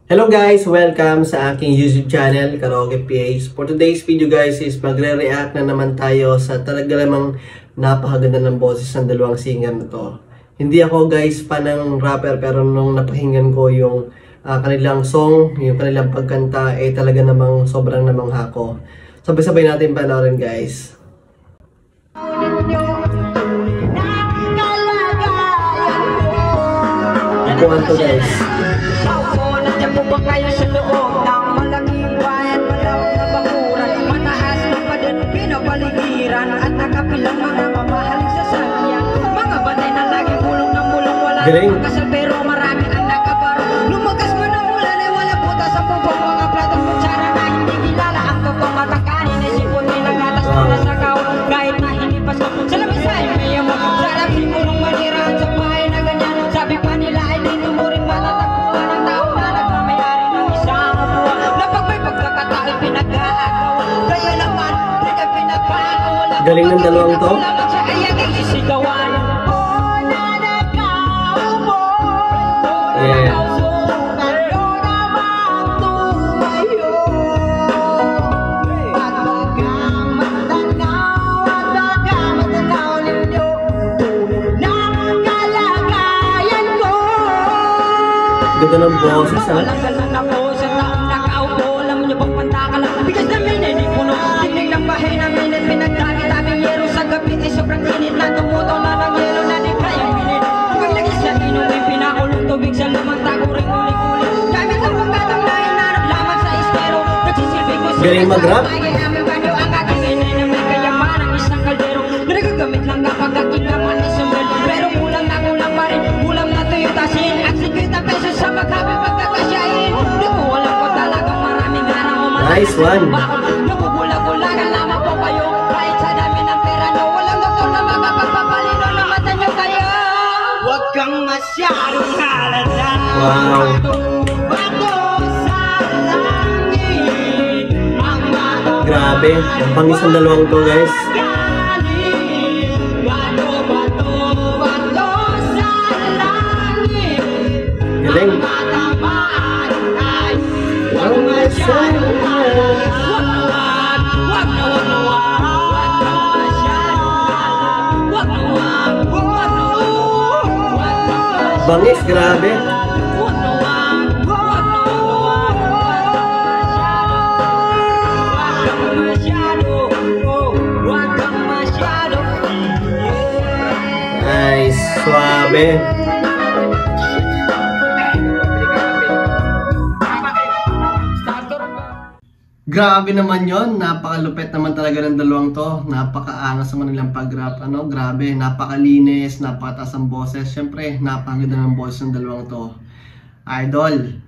Hello guys! Welcome sa aking YouTube channel, Karaoke PH. For today's video guys is magre-react na naman tayo sa talaga namang napakaganda ng boses ng dalawang singer na to. Hindi ako guys fan ng rapper pero nung napakinggan ko yung kanilang song, yung kanilang pagkanta, talaga namang sobrang namangha ko. Sabay-sabay natin panoorin guys. Ikuhan to guys. Kayo sa loob ng malaking bayan, malawak na bakuran, mataas na padan, pinapaligiran at nakapilang mga mamahaling sasakyan, mga batay na lagi bulong ng bulong, wala namang kasal pero marami ang nakabaro. Lumagas man ang ulan ay wala puta sa bubong, mga platong kutsara na hindi kilala ang totoong matakanin ay sipon nilang gatas na sa kawan, kahit na hindi pasko sa labisay may amo, sarap sipon ng manirahan sa bahay na ganyan, sabi pa nila ay dito mo rin matatakbuhan ng tao na nagmamayari ng isang buwan na pag may pagkakataon pinag-aagawa, kaya naman di ka pinagpagawa. Galing ng dalawang to. Yeah. Ganda ng boses ha. Sobrang init na tumuto na ng yelo na di kayang minit. Paglagis sa inumin, pinakulong tubig sa lumang taguring ulit-ulit. Gamit ang pagkatang na hinarap lamang sa estero. Nagsisilbing ko sa galing mag-rap. bagay namin banyo ang aking inay na may kayamanang isang kaldero. Nagagamit lang kapag aking naman isumel. Pero kulang na kulang pa rin, kulang na tuyo tasin. At 50 pesos sa magkabi pagkakasyahin. Nakuwalan ko talagang maraming harang umatay. Nice one. Nakugulag-gulagan lamang po kayo. Kahit sa dami ng pera nyo, walang doktor na makapagpapalino na mata nyo kayo. Huwag kang masyadong halata. Wow. Grabe, ang bangis ng dalawang to guys. Galing. Bangis, grabe. Nice, suabe. Grabe naman yon, napakalupit naman talaga ng dalawang to. Napakaangas naman nilang pag-rap. Grabe, napakalinis, napakataas ang boses. Siyempre, napakaganda ng boses ng dalawang to. Idol.